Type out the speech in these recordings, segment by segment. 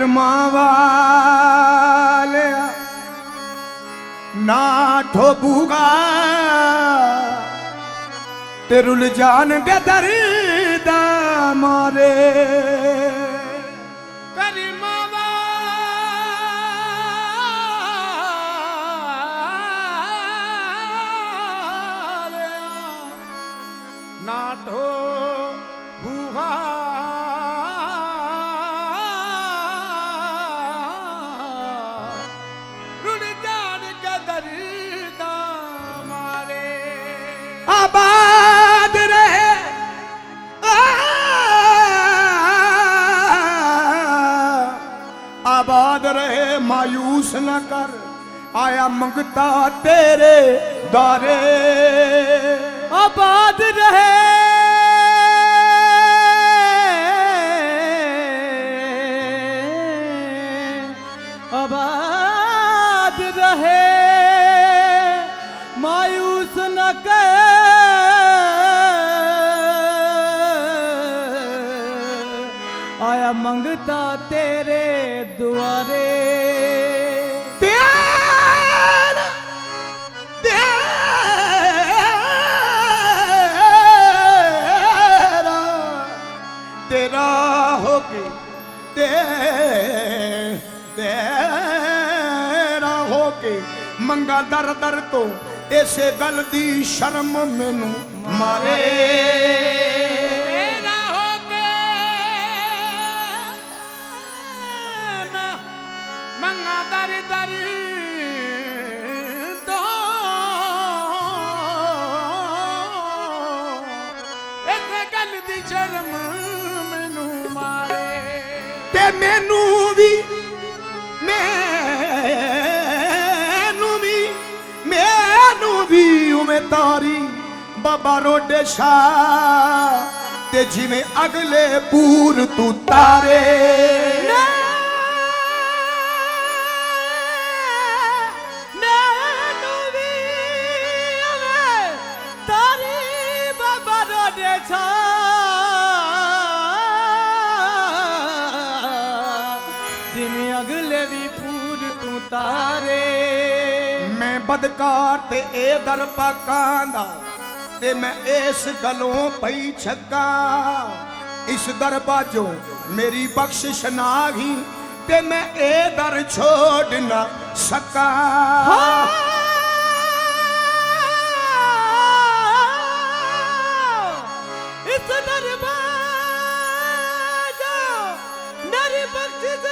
कर्मा वाले ना ठोबूगा तेरुल जान के दर्द मारे कर्मा वाले ना ठोबूगा आबाद रहे आबाद रहे मायूस न कर आया मंगता तेरे दारे आबाद रहे आबाद रहे मायूस न कर आया मंगता तेरे दुआरे तेरा तेरा तेरा होके तेरा होके मंगा दर दर तो ऐसे गल दी शर्म मैनू मारे ते मैनू भी उमें तारी बाबा रोडे शाह ते जिमें अगले पूर तू तारे अगले भी पूर तू तारे मैं बदकार ते ए दर पाकांदा ते मैं इस गलों पई छक्का इस दर बाजो मेरी बख्शिश नागी ते मैं ए दर छोड़ ना सका इस दर बाजो मेरी बख्शिश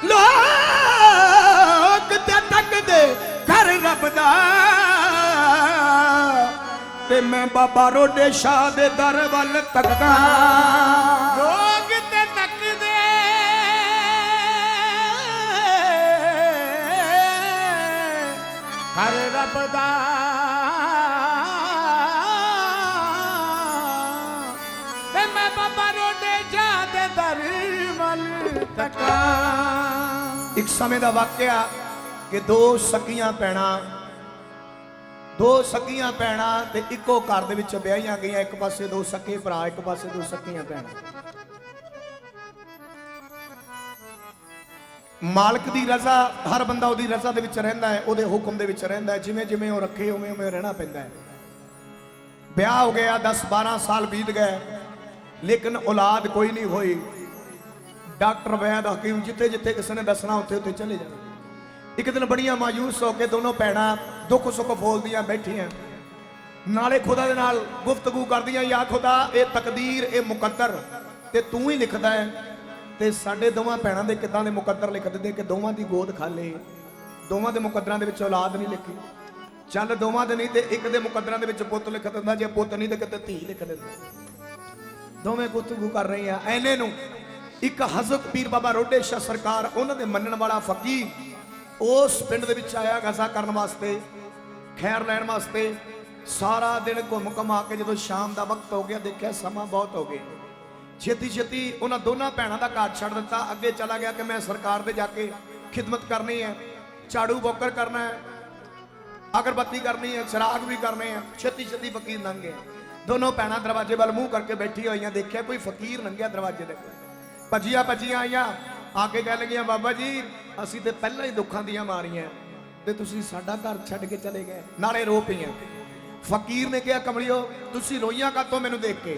लोग ते तक दे घर रब दा ते मैं बाबा रोडे शाह दे दर वल तकदा लोग ते तक दे घर रब दा ते मैं बाबा रोडे शाह दे दर एक समय का वाकया कि दो सकियां भैणां ते इको घर दे विच ब्याहियां गईयां एक पासे दो सके भरा एक पासे दो सकियां भैणां मालक दी रजा हर बंदा ओदी रजा दे विच रहिंदा है ओदे हुक्म दे विच रहिंदा है जिवें जिवें ओ रखे उवें उवें रहना पैंदा है ब्याह हो गया 10-12 साल बीत गए लेकिन औलाद कोई नहीं हुई डॉक्टर वैद हकीम जिथे जिथे किसी ने दसना उत्थे उत्थे चले जाए एक दिन बड़ियां मायूस होकर दोनों भैणां दुख सुख बोलदियां बैठियां नाले खुदा दे नाल गुफ्तगू करदियां या खुदा ये तकदीर ये मुकद्दर ते तू ही लिखदा है ते साडे दोवां भैणां दे किदां दे मुकद्दर लिख दिंदे कि दोवां दी गोद खाली दोवां दे मुकद्दरां दे विच औलाद नहीं लिखी चल दोवां दे नहीं ते एक दे मुकद्दरां दे विच पुੱਤ लिख दिंदा जे पुੱਤ नहीं ते किते धी लिख दिंदा दोवें गुफ्तगू कर रही हैं ऐने नूं एक हज़रत पीर बाबा रोडे शाह सरकार उन्होंने मनण वाला फकीर उस पिंड दे विच आया गजा करन वास्ते खैर लैण वास्ते सारा दिन घुम घुमा के जो शाम का वक्त हो गया देखा समा बहुत हो गया छेती छेती उन्होंने दोनों भैनों का घर छड़ दिता अगे चला गया कि मैं सरकार दे जाके खिदमत करनी है झाड़ू बोकर करना है, अगरबत्ती करनी है, चिराग भी करने हैं। छेती छेती फकीर लंघ गए। दोनों भैन दरवाजे वाल मुंह करके बैठी हुई, देखिया कोई फकीर लंघिया दरवाजे दे, भजिया भजिया आईया, आके कह लगियां बाबा जी असी तो पहला ही दुखों दियां मारियां ते तुसी साडा घर छड्ड के चले गए। नाले रो पईयां। फकीर ने कहा कमलियो तुसी रोइयां कातों मैनू देख के।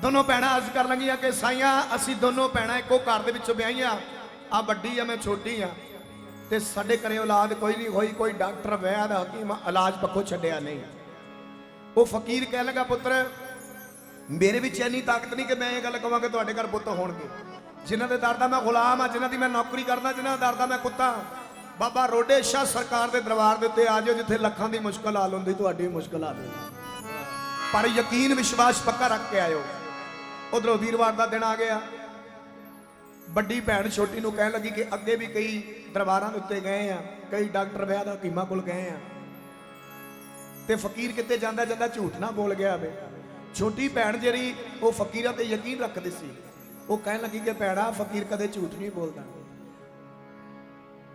दोनों भैन अर्ज कर लगियां कि साइयां असी दोनों भैन एको घर दे विचों विआहियां, आ वड्डी आ मैं छोटी हाँ, ते साडे घरे औलाद कोई नहीं होई, कोई डॉक्टर वैद हकीम इलाज पक्खों छड्डिया नहीं। वो फकीर कह लगा पुत्र मेरे विच इन्नी ताकत नहीं कि मैं ये गल कहां कि तुहाडे घर पुत्त होणगे। जिन्हां दे दर दा मैं गुलाम हाँ, जिन्हां दी मैं नौकरी करदा, जिन्हां दे दर दा मैं कुत्ता। बाबा रोडे शाह सरकार दे दरबार दे उत्ते आ जाओ, जिथे लखां दी मुश्किल हल हुंदी तुहाडी भी मुश्किल हल होगी, पर यकीन विश्वास पक्का रख के आयो। उधरों वीरवार का दिन आ गया। बड़ी भैन छोटी नूं कहण लगी कि अगे भी कई दरबारां दे उत्ते गए हैं, कई डॉक्टर वैद हकीमां कोल गए हैं, ते फकीर किते जांदा जांदा झूठ ना बोल गया वे। छोटी भैन जिहड़ी वो फकीरां ते यकीन रखदी सी, वो कहण लगी कि भैणा फकीर कदे झूठ नहीं बोलदा,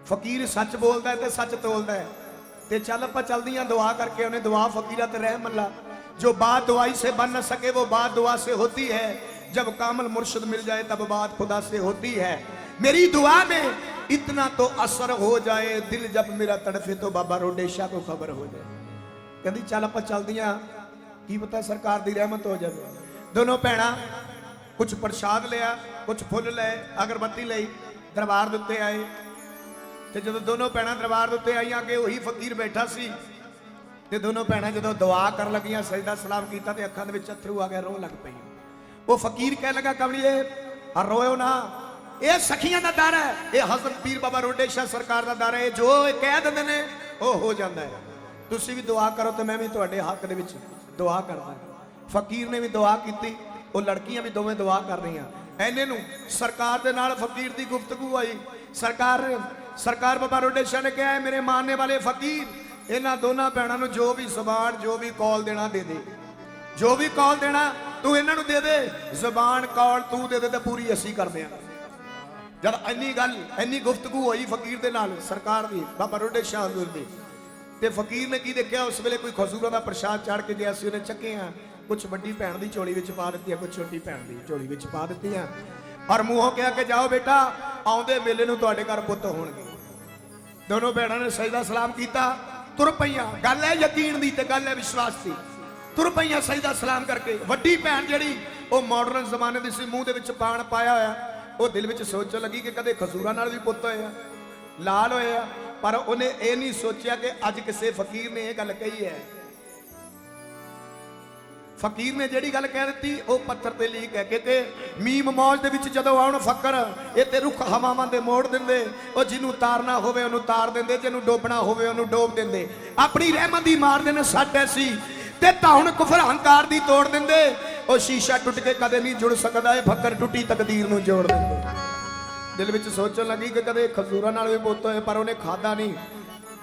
फकीर सच बोलदा है ते सच तोलदा है। ते चल आपां चलदियां दुआ करके, उन्हें दुआ फकीरा ते रहम अल्लाह, जो बात दुआई से बन न सके वो बात दुआ से होती है, जब कामल मुर्शिद मिल जाए तब बात खुदा से होती है। मेरी दुआ में इतना तो असर हो जाए, दिल जब मेरा तड़फे तो बाबा रोडे शाह को खबर हो जाए। कहती चल आपां चलदियां, की पता सरकार दी रहमत हो जाए। दोनों भैणां कुछ प्रसाद लिया, कुछ फुल ले, अगरबत्ती लई, दरबार दे उत्ते आए। ते जदों दोनों भैणां दरबार दे उत्ते आईयां कि वही फकीर बैठा सी, ते दोनों भैणां जदों दुआ कर लगियां, सजदा सलाम कीता ते अखां दे विच अथरू आ गया, रोण लग पई। वो फकीर कह लगा कमलिए रोयो ना, ये सखियां दा दर है, ये हजरत पीर बाबा रोडे शाह सरकार दा दर है, जो कह दिंदे ने वो हो जाता है। तुसी भी दुआ करो तो मैं भी तुहाडे हक दे विच दुआ करदा। फकीर ने भी दुआ की, वो लड़कियां भी दोवें दुआ कर रही। ऐने नूं सरकार दे नाल फकीर दी गुफ्तगू आई। सरकार बाबा रोडे शाह ने कहा है मेरे मानने वाले फकीर, इन्हां दोनों भैणां नूं जो भी जबान जो भी कौल देना दे दे, जो भी कौल देना तू इन्हां नूं दे दे, जबान कौल तू दे दे तो पूरी असी करदे हां। जब इन्नी गुफ्तगू हुई फकीर दे नाल सरकार दी, बाबा रोडे शाह हुजूर दी, ते फकीर ने की देखिया, उस वेले कोई खजूरां दा प्रसाद चढ़ के जिया सी उन्हें चक्कियां, कुछ बड़ी भैन दी झोली विच पा दित्तियां, कुछ छोटी भैन दी झोली विच पा दित्तियां, और मूहों कहा कि जाओ बेटा आउंदे मेले नूं तुहाडे घर पुत्त होणगे। दोनों भैणां ने सजदा सलाम कीता, तुर पईयां। गल है यकीन दी ते गल है विश्वास दी। तुर पईयां सजदा सलाम करके। वड्डी भैन जिहड़ी वो मॉडर्न जमाने दी सी, मूँह दे विच पान पाया होया, वो दिल विच सोचण लगी कि कदे खजूरां नाल भी पुत्त होए आ, लाल होए आ, पर उन्हें ये नहीं सोचिया कि अज किसी फकीर ने यह गल कही है। फकीर ने जिहड़ी गल कह दी वो पत्थर ते लीक है, क्योंकि मीम मौज दे विच जदों आउण फकर ये ते रुख हवावां दे मोड़ दिंदे, ओ जिन्नू तारना होवे ओनू तार दिंदे, जिन्नू डोबना होवे ओनू डोब दिंदे, अपनी रहमत दी मार देने सट ऐसी ते ताउण कुफर अहंकार दी तोड़ दिंदे। ओ शीशा टुट के कदे नहीं जुड़ सकदा, ए फकर टुटी तकदीर नू जोड़ दिंदे। दिल विच सोचण लगी कि कदे खजूरां नाल भी पुत्त होए, पर उन्हें खादा नहीं।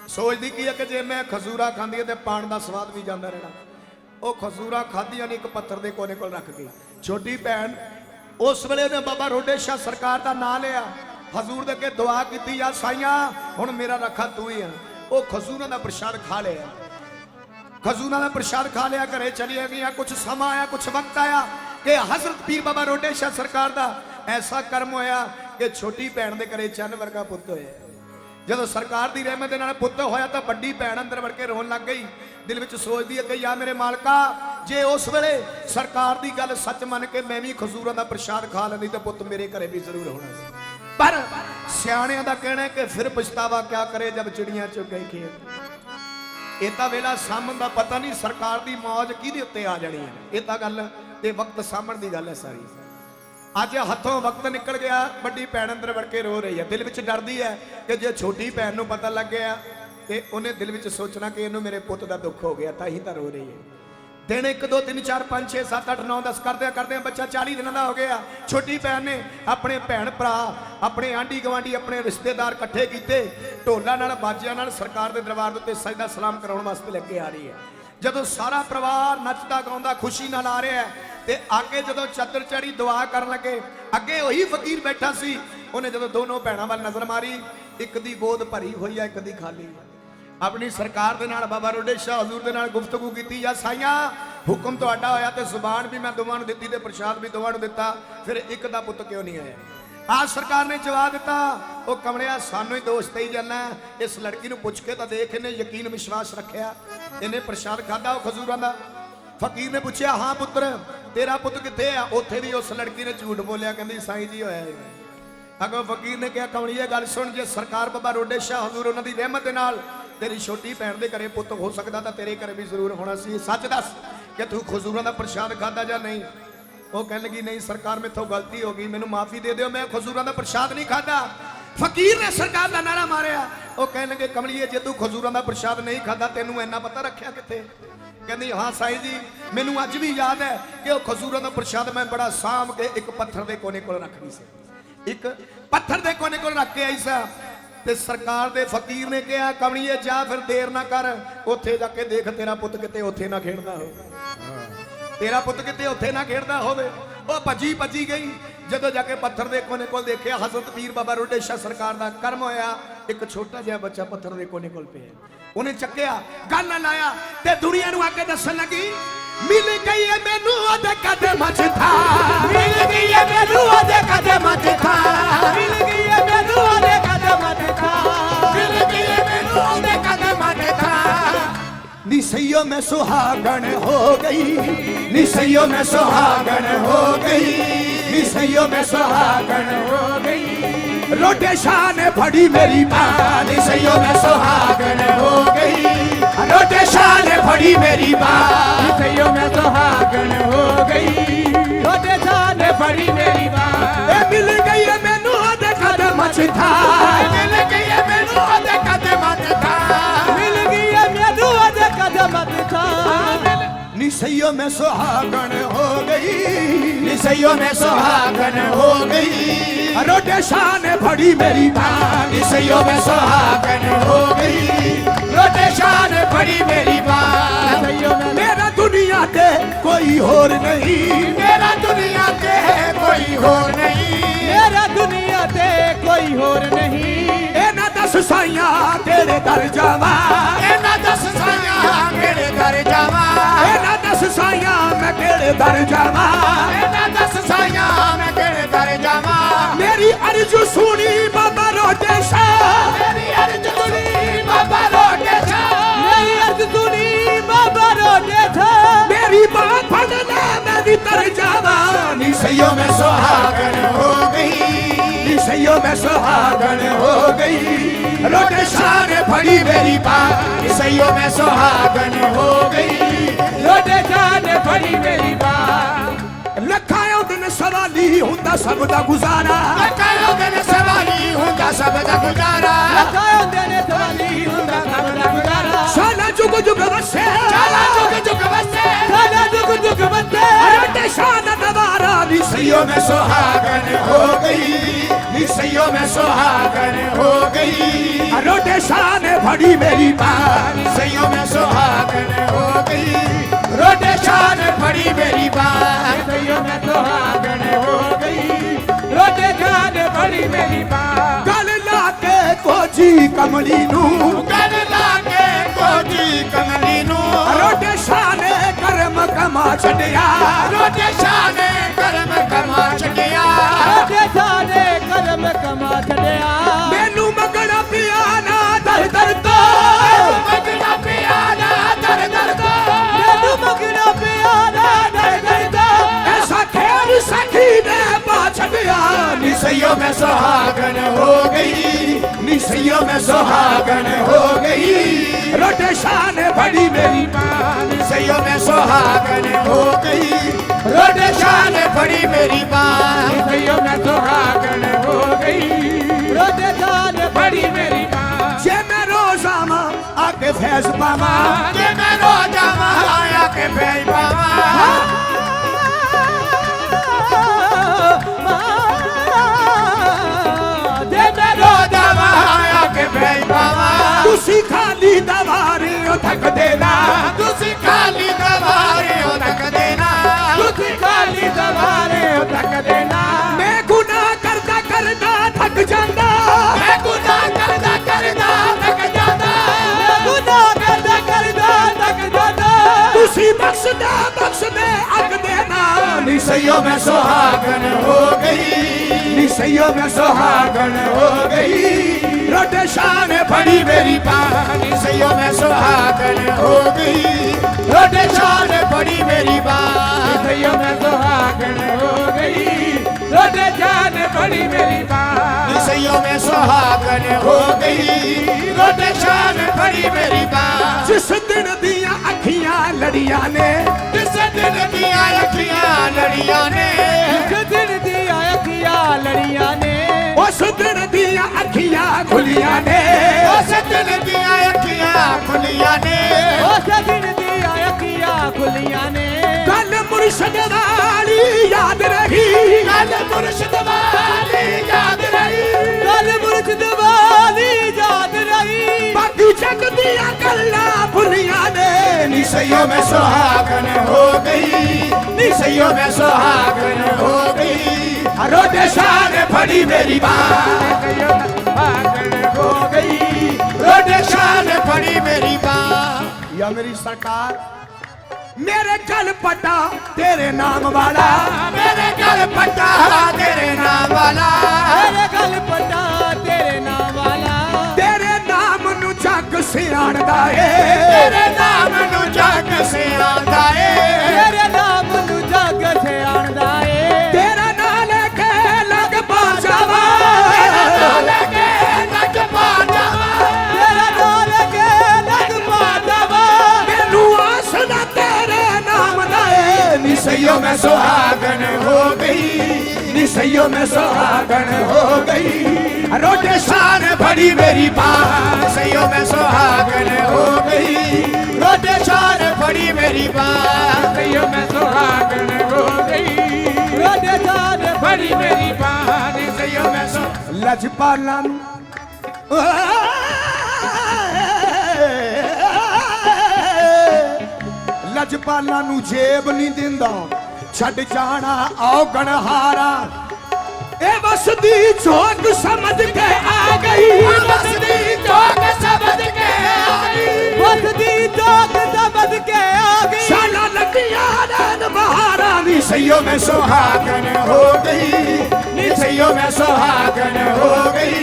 सोचदी की है कि जे मैं खजूरा खांदी है तो पान का स्वाद भी जाता रहना। वो खजूरा खादियां ने एक पत्थर के कोने को रख गई। छोटी भैन उस वेले ने बाबा रोडे शाह सरकार का नाम लिया, हजूर दे अगे दुआ की, या साइयां हुण मेरा रखा तू ही है। वो खजूरां दा प्रसाद खा लिया, खजूरां दा प्रसाद खा लिया, घरे चलिया गई। कुछ समा आया, कुछ वक्त आया कि हजरत पीर बाबा रोडे शाह सरकार का ऐसा कर्म होया कि छोटी भैन दे घरे चंद वर्गा पुत्त होया। जदों सरकार की रहमत नाल पुत्त होया तो बड़ी भैन अंदर वड़ के रोन लग गई। दिल विच सोचदी है कि या मेरे मालका, जे उस वेले सरकार की गल सच मन के मैं भी खजूरां दा प्रसाद खा लैंदी तो पुत्त मेरे घरे भी जरूर होना सी। पर सियाणियां दा कहना है कि फिर पछतावा क्या करे जब चिड़ियां चुग गई खेत। ये तां वेला सामण दा पता नहीं सरकार की मौज किहदे उत्ते आ जानी है। ये तां गल ते वक्त सामण दी गल है सारी। अज हथों वक्त निकल गया, बड़ी भैन अंदर वड़ के रो रही है। दिल विच डरदी है कि जे छोटी भैन नूं पता लग गया तो उन्हें दिल विच सोचना कि इहनूं मेरे पुत्त दा दुख हो गया, तां ही तां रो रही है। दिन 1 2 3 4 5 6 7 8 9 10 करदे बच्चा 40 दिनों का हो गया। छोटी भैन ने अपने भैन भरा, अपने आंढी गवांढी, अपने रिश्तेदार इकट्ठे किए, ढोलां नाल बाजियां नाल सरकार के दरबार उत्ते सजदा सलाम कराउण वास्ते लगे आ रही है। जदों सारा परिवार नचदा गाउंदा खुशी नाल आ रहा है ते आगे जदों चादर चढ़ी दुआ करन लगे, अगे वही फकीर बैठा सी। उन्हें जदों दोनों भैणां वाल नजर मारी ਇੱਕ ਦੀ ਗੋਦ ਭਰੀ ਹੋਈ ਹੈ, ਇੱਕ ਦੀ ਖਾਲੀ ਹੈ। ਆਪਣੀ ਸਰਕਾਰ ਦੇ ਨਾਲ ਬਾਬਾ ਰੋਡੇ ਸ਼ਾਹ ਹਜ਼ੂਰ ਦੇ ਨਾਲ ਗੁਫ਼ਤਗੂ ਕੀਤੀ, ਜਾਂ ਸਾਈਆਂ ਹੁਕਮ ਤੁਹਾਡਾ ਹੋਇਆ ਤੇ ਜ਼ੁਬਾਨ ਵੀ ਮੈਂ ਦੋਵਾਂ ਨੂੰ ਦਿੱਤੀ ਤੇ ਪ੍ਰਸ਼ਾਦ ਵੀ ਦੋਵਾਂ ਨੂੰ ਦਿੱਤਾ, ਫਿਰ ਇੱਕ ਦਾ ਪੁੱਤ ਕਿਉਂ ਨਹੀਂ ਆਇਆ? ਆਹ ਸਰਕਾਰ ਨੇ ਜਵਾਬ ਦਿੱਤਾ, ਉਹ ਕਮਲਿਆ ਸਾਨੂੰ ਹੀ ਦੋਸ਼ ਦੇਈ ਜਾਂਦਾ, ਇਸ ਲੜਕੀ ਨੂੰ ਪੁੱਛ ਕੇ ਤਾਂ ਦੇਖ, ਇਹਨੇ ਯਕੀਨ ਵਿਸ਼ਵਾਸ ਰੱਖਿਆ, ਇਹਨੇ ਪ੍ਰਸ਼ਾਦ ਖਾਦਾ ਉਹ ਖਜ਼ੂਰਾਂ ਦਾ। ਫਕੀਰ ਨੇ ਪੁੱਛਿਆ, ਹਾਂ ਪੁੱਤਰ ਤੇਰਾ ਪੁੱਤ ਕਿੱਥੇ ਆ? ਉੱਥੇ ਵੀ ਉਸ ਲੜਕੀ ਨੇ ਝੂਠ ਬੋਲਿਆ, ਕਹਿੰਦੀ ਸਾਈਂ ਜੀ ਹੋਇਆ ਹੈ। ਅਗੋ ਫਕੀਰ ਨੇ ਕਿਹਾ, ਕਮਲੀਏ ਗੱਲ ਸੁਣ, ਜੇ ਸਰਕਾਰ ਬਾਬਾ ਰੋਡੇ ਸ਼ਾਹ ਹਜ਼ੂਰ ਉਹਨਾਂ ਦੀ ਰਹਿਮਤ ਦੇ ਨਾਲ ਤੇਰੀ ਛੋਟੀ ਭੈਣ ਦੇ ਘਰੇ ਪੁੱਤ ਹੋ ਸਕਦਾ ਤਾਂ ਤੇਰੇ ਘਰੇ ਵੀ ਜ਼ਰੂਰ ਹੋਣਾ ਸੀ। ਸੱਚ ਦੱਸ ਕਿ ਤੂੰ ਖਜ਼ੂਰਾਂ ਦਾ ਪ੍ਰਸ਼ਾਦ ਖਾਦਾ ਜਾਂ ਨਹੀਂ? ਉਹ ਕਹਿਣ ਲੱਗੀ, ਨਹੀਂ ਸਰਕਾਰ ਮੇਥੋਂ ਗਲਤੀ ਹੋ ਗਈ, ਮੈਨੂੰ ਮਾਫੀ ਦੇ ਦਿਓ, ਮੈਂ ਖਜ਼ੂਰਾਂ ਦਾ ਪ੍ਰਸ਼ਾਦ ਨਹੀਂ ਖਾਦਾ। ਫਕੀਰ ਨੇ ਸਰਕਾਰ ਦਾ ਨਾਰਾ ਮਾਰਿਆ। ਉਹ ਕਹਿਣ ਲੱਗੇ, ਕਮਲੀਏ ਜੇ ਤੂੰ ਖਜ਼ੂਰਾਂ ਦਾ ਪ੍ਰਸ਼ਾਦ ਨਹੀਂ ਖਾਦਾ, ਤੈਨੂੰ ਇੰਨਾ ਪਤਾ ਰੱਖਿਆ ਕਿੱਥੇ? ਕਹਿੰਦੀ, ਹਾਂ ਸਾਈਂ ਜੀ ਮੈਨੂੰ ਅੱਜ ਵੀ ਯਾਦ ਹੈ ਕਿ ਉਹ ਖਜ਼ੂਰਾਂ ਦਾ ਪ੍ਰਸ਼ਾਦ ਮੈਂ ਬੜਾ ਸਾਂਭ ਕੇ ਇੱਕ ਪੱਥਰ ਦੇ ਕੋਨੇ ਕੋਲ ਰੱਖਦੀ ਸੀ, ਇੱਕ ਪੱਥਰ ਦੇ ਕੋਨੇ ਕੋਲ ਰੱਖ ਕੇ ਆਈ ਸਾਂ। ਤੇ ਸਰਕਾਰ ਦੇ ਫਕੀਰ ਨੇ ਕਿਹਾ, ਕਮਲੀਏ ਜਾ ਫਿਰ ਦੇਰ ਨਾ ਕਰ, ਉੱਥੇ ਜਾ ਕੇ ਦੇਖ ਤੇਰਾ ਪੁੱਤ ਕਿਤੇ ਉੱਥੇ ਨਾ ਖੇਡਦਾ ਹੋਵੇ, ਤੇਰਾ ਪੁੱਤ ਕਿਤੇ ਉੱਥੇ ਨਾ ਖੇਡਦਾ ਹੋਵੇ। ਉਹ ਭੱਜੀ ਗਈ, ਜਦੋਂ ਜਾ ਕੇ ਪੱਥਰ ਦੇ ਕੋਨੇ ਕੋਲ ਦੇਖਿਆ, ਹਜ਼ਰਤ ਪੀਰ ਬਾਬਾ ਰੋਡੇ ਸ਼ਾਹ ਸਰਕਾਰ ਦਾ ਕਰਮ ਹੋਇਆ, ਇੱਕ ਛੋਟਾ ਜਿਹਾ ਬੱਚਾ ਪੱਥਰ ਦੇ ਕੋਨੇ ਕੋਲ ਪਿਆ। ਉਹਨੇ ਚੱਕਿਆ, ਗੱਲ ਨਾਲ ਲਾਇਆ ਤੇ ਦੁਨੀਆ ਨੂੰ ਆ ਕੇ ਦੱਸਣ ਲੱਗੀ, ਮਿਲ ਗਈ ਹੈ ਮੈਨੂੰ ਉਹਦੇ ਕਦਮਾਂ 'ਚ ਥਾਂ, ਮਿਲ ਗਈ ਹੈ ਮੈਨੂੰ ਉਹਦੇ ਕਦਮਾਂ 'ਚ ਥਾਂ, ਮਿਲ ਗਈ ਹੈ ਮੈਨੂੰ ਉਹਦੇ ਕਦਮਾਂ 'ਚ ਥਾਂ, ਮਿਲ ਗਈ ਹੈ ਮੈਨੂੰ ਉਹਦੇ ਕਦਮਾਂ 'ਚ ਥਾਂ। ਨੀ ਸਈਓ ਮੈਂ ਸੁਹਾਗਣ ਹੋ ਗਈ, ਨੀ ਸਈਓ ਮੈਂ ਸੁਹਾਗਣ ਹੋ ਗਈ, ਨੀ ਸਈਓ ਮੈਂ ਸੁਹਾਗਣ ਹੋ ਗਈ। ਰੋਡੇ ਸ਼ਾਹ ਨੇ ਫੜੀ ਮੇਰੀ ਬਾਂਹ, ਨੀ ਸਈਓ ਮੈਂ ਸੁਹਾਗਣ ਹੋ ਗਈ, ਰੋਡੇ ਸ਼ਾਹ ਨੇ ਫੜੀ ਮੇਰੀ ਬਾਂਹ, ਨੀ ਸਈਓ ਮੈਂ ਸੁਹਾਗਣ ਹੋ ਗਈ, ਰੋਡੇ ਸ਼ਾਹ ਨੇ ਫੜੀ ਮੇਰੀ ਬਾਂਹ। ਇਹ ਮਿਲ ਗਈ ਹੈ ਮੈਨੂੰ ਉਹਦੇ ਕਦਮਾਂ 'ਚ ਥਾਂ, ਮਿਲ ਗਈ ਹੈ ਮੈਨੂੰ ਉਹਦੇ ਕਦਮਾਂ 'ਚ ਥਾਂ, ਮਿਲ ਗਈ ਹੈ ਮੈਨੂੰ ਉਹਦੇ ਕਦਮਾਂ 'ਚ ਥਾਂ। ਨੀ ਸਈਓ ਮੈਂ ਸੁਹਾਗਣ ਹੋ ਗਈ, ਨੀ ਸਈਓ ਮੈਂ ਸੁਹਾਗਣ ਹੋ ਗਈ। ਰੋਡੇ ਸ਼ਾਹ ਨੇ ਫੜੀ ਮੇਰੀ ਬਾਂਹ, ਨੀ ਸਈਓ ਮੈਂ ਸੁਹਾਗਣ ਹੋ ਗਈ, ਰੋਡੇ ਸ਼ਾਹ ਨੇ ਫੜੀ ਮੇਰੀ ਬਾਂਹ। ਮੇਰਾ ਦੁਨੀਆ ਤੇ ਕੋਈ ਹੋਰ ਨਹੀਂ, ਮੇਰਾ ਦੁਨੀਆ ਤੇ ਕੋਈ ਹੋਰ ਨਹੀਂ, ਮੇਰਾ ਦੁਨੀਆ ਤੇ ਕੋਈ ਹੋਰ ਨਹੀਂ। ਇਹਨਾਂ 10 ਸਾਈਆਂ ਤੇਰੇ ਦਰ ਜਾਵਾਂ, ਇਹਨਾਂ 10 ਸਾਈਆਂ ਮੇਰੇ ਦਰ ਜਾਵਾਂ, ਇਹਨਾਂ 10 ਸਾਈਆਂ ਮੈਂ ਕਿਹੜੇ ਦਰ ਜਾਵਾਂ, ਇਹਨਾਂ 10 ਸਾਈਆਂ ਮੈਂ ਕਿਹੜੇ ਦਰ ਜਾਵਾਂ। ਮੇਰੀ ਅਰਜ਼ੂ ਸੁਣੀ ਬਾਬਾ ਰੋਡੇ ਸ਼ਾਹ, ਮੇਰੀ ਅਰਜ਼ ਸੁਣੀ ਬਾਬਾ ਰੋਡੇ ਸ਼ਾਹ, ਮੇਰੀ ਅਰਜ਼ ਸੁਣੀ ਬਾਬਾ ਰੋਡੇ ਸ਼ਾਹ। ਮੇਰੀ ਬਾਂਹ ਫੜ ਲੈ ਮੈਂ ਵੀ ਤਰ ਜਾਵਾਂ, ਨੀ ਸਈਓ ਮੈਂ ਸੁਹਾਗਣ ਹੋ ਗਈ, ਨੀ ਸਈਓ ਮੈਂ ਸੁਹਾਗਣ ਹੋ ਗਈ। ਰੋਡੇ ਸ਼ਾਹ ਨੇ ਫੜੀ ਮੇਰੀ ਬਾਂਹ, ਨੀ ਸਈਓ ਮੈਂ ਸੁਹਾਗਣ ਹੋ ਗਈ, ਰੋਡੇ ਸ਼ਾਹ ਨੇ ਫੜੀ ਮੇਰੀ ਬਾਂਹ। ਲੱਖਾਂ ਦਿਨ ਸਵਾਲੀ ਹੁੰਦਾ ਸਭ ਦਾ ਗੁਜ਼ਾਰਾ, ਲੱਖਾਂ ਦਿਨ ਸਵਾਲੀ ਹੁੰਦਾ ਸਭ ਦਾ ਗੁਜ਼ਾਰਾ, ਲੱਖਾਂ ਦਿਨ ਸਵਾਲੀ ਹੁੰਦਾ ਸਭ ਦਾ ਗੁਜ਼ਾਰਾ। ਸਾਲਾ ਜੁਗ ਜੁਗ ਵਸੇ, ਸਾਲਾ ਜੁਗ ਜੁਗ ਵਸੇ, ਸਾਲਾ ਜੁਗ ਜੁਗ ਵਸੇ। ਰੋਡੇ ਸ਼ਾਹ ਦਾ ਦਵਾਰਾ, ਨੀ ਸਈਓ ਮੈਂ ਸੁਹਾਗਣ ਹੋ ਗਈ, ਨੀ ਸਈਓ ਮੈਂ ਸੁਹਾਗਣ ਹੋ ਗਈ। ਰੋਡੇ ਸ਼ਾਹ ਨੇ ਫੜੀ ਮੇਰੀ ਬਾਂਹ, ਨੀ ਸਈਓ ਮੈਂ ਸੁਹਾਗਣ ਹੋ ਗਈ, ਰੋਡੇ ਸ਼ਾਹ ਨੇ ਫੜੀ ਮੇਰੀ ਬਾਂਹ, ਸਈਓ ਮੈਂ ਸੁਹਾਗਣ ਹੋ ਗਈ, ਰੋਡੇ ਸ਼ਾਹ ਨੇ ਫੜੀ ਮੇਰੀ ਬਾਂਹ। ਗਲ ਲਾ ਕੇ ਕੋਜੀ ਕਮਲੀ ਨੂੰ, ਗਲ ਲਾ ਕੇ ਕੋਜੀ ਕਮਲੀ ਨੂੰ, ਰੋਡੇ ਸ਼ਾਹ ਨੇ ਕਰਮ ਕਮਾ ਛੱਡਿਆ, ਰੋਡੇ ਸ਼ਾਹ ਨੇ ਕਰਮ ਕਮਾ ਛੱਡਿਆ, ਰੋਡੇ ਸ਼ਾਹ ਨੇ ਕਰਮ ਕਮਾ ਛੱਡਿਆ। ਮੈਨੂੰ ਮੰਗਣਾ ਪਿਆ ਨਾ ਦਰ ਦਰ ਤੋਂ, ਮੰਗਣਾ ਪਿਆ ਨਾ ਦਰ ਦਰ ਤੋਂ, ਮੈਨੂੰ ਮੰਗਣਾ ਪਿਆ ਨਾ ਦਰ ਦਰ ਤੋਂ। ਐਸਾ ਖੇਰ ਸਖੀ ਨੇ ਪਾ ਛੱਡਿਆ, ਨੀ ਸਈਓ ਮੈਂ ਸੁਹਾਗਣ ਹੋ ਗਈ, ਨੀ ਸਈਓ ਮੈਂ ਸੁਹਾਗਣ ਹੋ ਗਈ। ਰੋਡੇ ਸ਼ਾਹ ਨੇ ਫੜੀ ਮੇਰੀ ਬਾਂਹ, ਨੀ ਸਈਓ ਮੈਂ ਸੁਹਾਗਣ ਹੋ ਗਈ, ਰੋਡੇ ਸ਼ਾਹ ਨੇ ਫੜੀ ਮੇਰੀ ਬਾਂਹ, ਸਈਓ ਮੈਂ ਸੁਹਾਗਣ ਹੋ ਗਈ, ਰੋਡੇ ਸ਼ਾਹ ਨੇ ਫੜੀ ਮੇਰੀ ਬਾਂਹ। ਜੇ ਮੈਂ ਰੋਜ਼ ਆਵਾਂ ਆ ਕੇ ਫੈਜ਼ ਪਾਵਾਂ, ਜੇ ਮੈਂ ਰੋਜ਼ ਆਵਾਂ ਆ ਕੇ ਫੈਜ਼ ਪਾਵਾਂ, ਜੇ ਮੈਂ ਰੋਜ਼ ਆਵਾਂ ਆ ਕੇ ਫੈਜ਼ ਪਾਵਾਂ। ਤੁਸੀਂ ਖਾਲੀ ਦਵਾਰੇ ਥੱਕ ਦੇਣਾ, ਤੁਸੀਂ ਖਾਲੀ ਦਵਾਰੇ ਹੋ ਤੱਕ ਦੇਣਾ, ਤੁਸੀਂ ਖਾਲੀ ਦਵਾਰੇ ਹੋ ਤੱਕ ਦੇਣਾ। ਮੈਂ ਗੁਨਾਹ ਕਰਦਾ ਕਰਦਾ ਥੱਕ ਜਾਂਦਾ, ਮੈਂ ਗੁਨਾਹ ਕਰਦਾ सैयों में सुहागन हो गई, सैयों में सुहागन हो गई, रोटे शान पड़ी मेरी बानी, सैयों में सुहागन हो गई, रोटे शान पड़ी मेरी बानी, सैयों में सुहागन हो गई, रोटे शान पड़ी मेरी बानी, सैयों में सुहागन हो गई, रोटे शान पड़ी मेरी बानी। जिस दिन दिया अखियां लड़िया ने, जिस दिन दिया अखियां लड़िया ने, जिस दिन दिया अखियां लड़िया ने, उस दिन दिया अखियां खुलिया ने, उस दिन दिया अखियां खुलिया ने, उस दिन दिया अखियां खुलिया ने। कल मुर्शिद वाली याद रही, कल मुर्शिद वाली याद रही, कल मुर्शिद वाली याद रही, बाकी जग दिया गल्ला भुलिया ने। निसैयों में सुहागन हो गई, निसैयों में सुहागन हो गई, रोटे शान पड़ी मेरी बात, सुहागन हो गई, रोटे शान पड़ी मेरी बात। या मेरी सरकार मेरे गल पटा तेरे नाम वाला, मेरे गल पटा तेरे नाम वाला, मेरे गल पटा तेरे नाम वाला, तेरे नाम नु जग सियाणदा है, तेरे नाम नु जग सियाणदा है, तेरे नाम नु जग सियाणदा है, तेरा नाम लेके लग पा जावा, तेरा नाम लेके लग पा जावा, तेरा नाम लेके लग पा जावा, मैनू आसना तेरे नाम दा है। निसैयों में सुहागन हो गई, निसैयों में सुहागन हो गई, रोटे शान पड़ी मेरी बात, सैयों में सुहागन हो गई, रोटे शान पड़ी मेरी बात, सैयों में सुहागन हो गई, रोटे शान पड़ी मेरी बात, सैयों में सो लजपाला लजपाला नू जेब नहीं दिंदा, छड़ जाना औगण हारा, ए वसदी जोग समझ के आ गई, वसदी जोग समझ के आ गई, वसदी जोग समझ के आ गई, शाला लगिया नैन बहारा। निसैयों में सुहागन हो गई, निसैयों में सुहागन हो गई,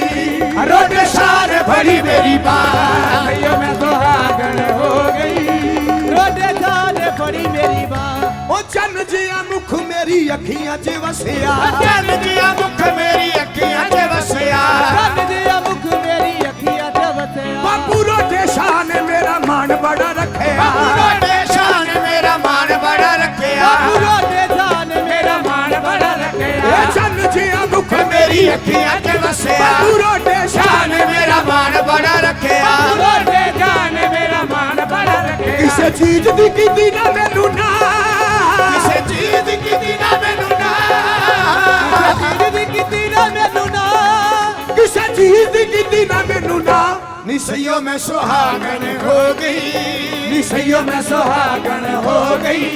रोटे शान भरी मेरी बात, निसैयों में सुहागन हो गई, रोटे शान भरी मेरी बात। ओ चन जिया मुख मेरी अखियां च वसिया, चन जिया मुख मेरी अखियां च वसिया, चन जिया मुख मेरी अखियां च वसिया, बापू रोटे शान मेरा मान बड़ा रखिया, बापू रोटे शान मेरा मान बड़ा रखिया, बापू रोटे शान मेरा मान बड़ा रखिया, चन जिया मुख मेरी अखियां च वसिया, बापू रोटे शान मेरा मान बड़ा रखिया, बापू रोटे शान मेरा मान बड़ा रखिया। किसे चीज दी कीती ना मैनू ना, किसे चीज कीती ना मैनू ना, किसे चीज कीती ना मैनू ना, किसे चीज कीती ना मैनू ना। निसैयों में सुहागन हो गई, निसैयों में सुहागन हो गई,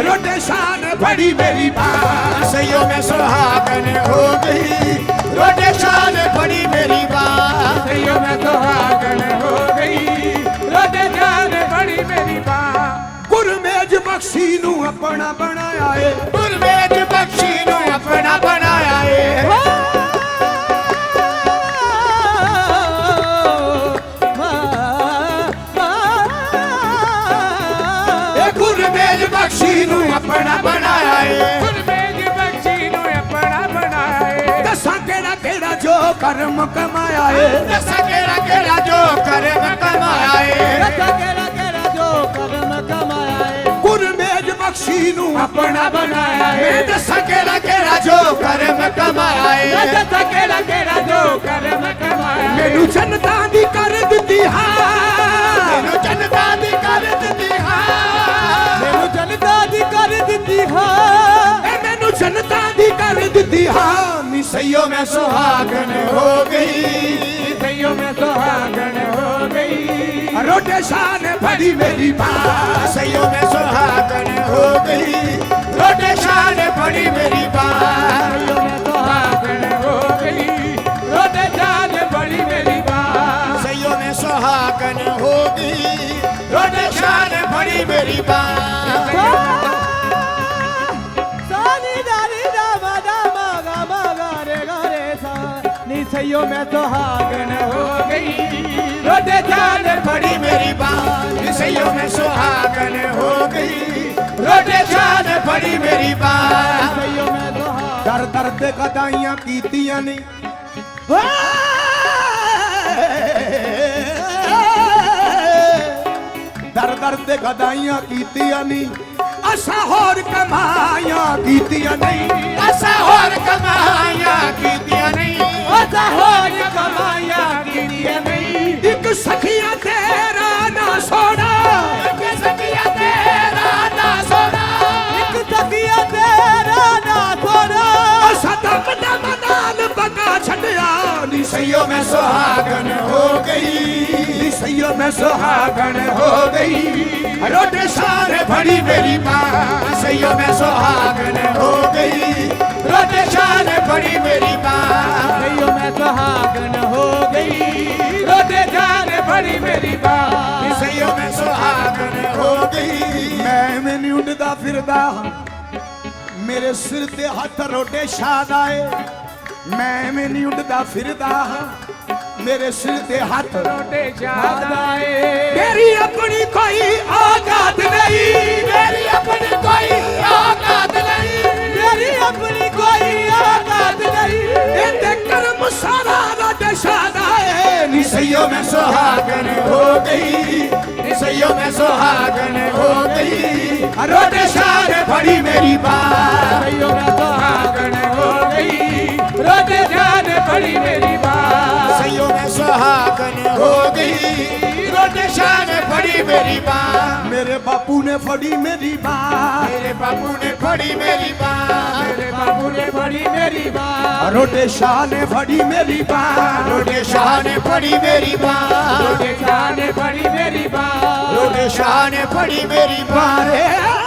रोटे शान पड़ी मेरी बात, निसैयों में सुहागन हो गई, रोटे शान पड़ी मेरी बात, निसैयों में सुहागन हो गई, रोटे शान पड़ी मेरी बात। गुरमेज बख्शी नू अपना बनाया है, गुरमेज बख्शी नू अपना बनाया है, गुरमेज बख्शी नू अपना बनाया है, गुरमेज बख्शी नू अपना बनाया है, दसा केड़ा केड़ा जो कर्म कमाया है, दसा केड़ा केड़ा जो कर्म कमाया है, दसा केड़ा केड़ा जो कर्म कमाया है, गुरमेज बख्शी नू अपना बनाया है, दसा केड़ा केड़ा जो कर्म कमाया है, दसा केड़ा केड़ा जो कर्म कमाया है। मैनू जनता दी कर दित्ती हां, मैनू जनता दी कर दित्ती हां, मैनू जनता दी कर दित्ती हां, मैनू जनता दी कर दित्ती हां। निसैयों में सुहागन हो गई, निसैयों में सुहागन हो गई, रोटे शान पड़ी मेरी बात, निसैयों में सुहागन हो गई, रोटे शान पड़ी मेरी बात, निसैयों में सुहागन हो गई, रोटे शान पड़ी मेरी बात, निसैयों में सुहागन हो गई, रोटे शान पड़ी मेरी बात। सैयो मैं सुहागन हो गई, रोटे जान फड़ी मेरी बात, सैयो मैं सुहागन हो गई, रोटे जान फड़ी मेरी बात, सैयो मैं सुहागन। दर दर ते गदाइयां कीतियां नहीं, दर दर ते गदाइयां कीतियां नहीं, असा होर कमाइयां कीतियां नहीं, असा होर कमाइयां कीतियां नहीं, असा होर कमाइयां कीतियां नहीं। एक सखिया तेरा ना सोना, एक सखिया तेरा ना सोना, एक सखिया तेरा ना सोना, असा दम दम नाल बगा छड़िया नी, सैयो मैं सुहागन हो गई, सैयो मैं सुहागन हो गई, रोटे शान फड़ी मेरी माँ, सैयो मैं सुहागन हो गई, रोटे शान फड़ी मेरी माँ, सैयो मैं सुहागन हो गई, रोटे शान फड़ी मेरी माँ, सैयो मैं सुहागन हो गई। मैं नहीं उड़दा फिरदा, मेरे सिर ते हथ रोटे शाद आए, मैं नहीं उड़दा फिरदा, मेरे सिर ते हाथ रोटे शाद आए, मेरी अपनी कोई औकात नहीं, मेरी अपनी कोई औकात नहीं, मेरी अपनी कोई औकात नहीं, ये कर्म सारा रोटे शाद आए, नी सैयो मैं सुहागन हो गई, नी सैयो मैं सुहागन हो गई, रोटे शाद फड़ी मेरी बात, सैयो मैं सुहागन हो गई, रोटे शाद फड़ी मेरी बात, सैयो मैं सुहागन हो गई, रोटे शान फड़ी मेरी बाँ, मेरे बापू ने फड़ी मेरी बाँ, मेरे बापू ने फड़ी मेरी बाँ, मेरे बापू ने फड़ी मेरी बाँ, रोटे शाह ने फड़ी मेरी बाँ, रोटे शाह ने फड़ी मेरी बाँ, रोटे शाह ने फड़ी मेरी बाँ, रोटे शाह ने फड़ी मेरी बाँ।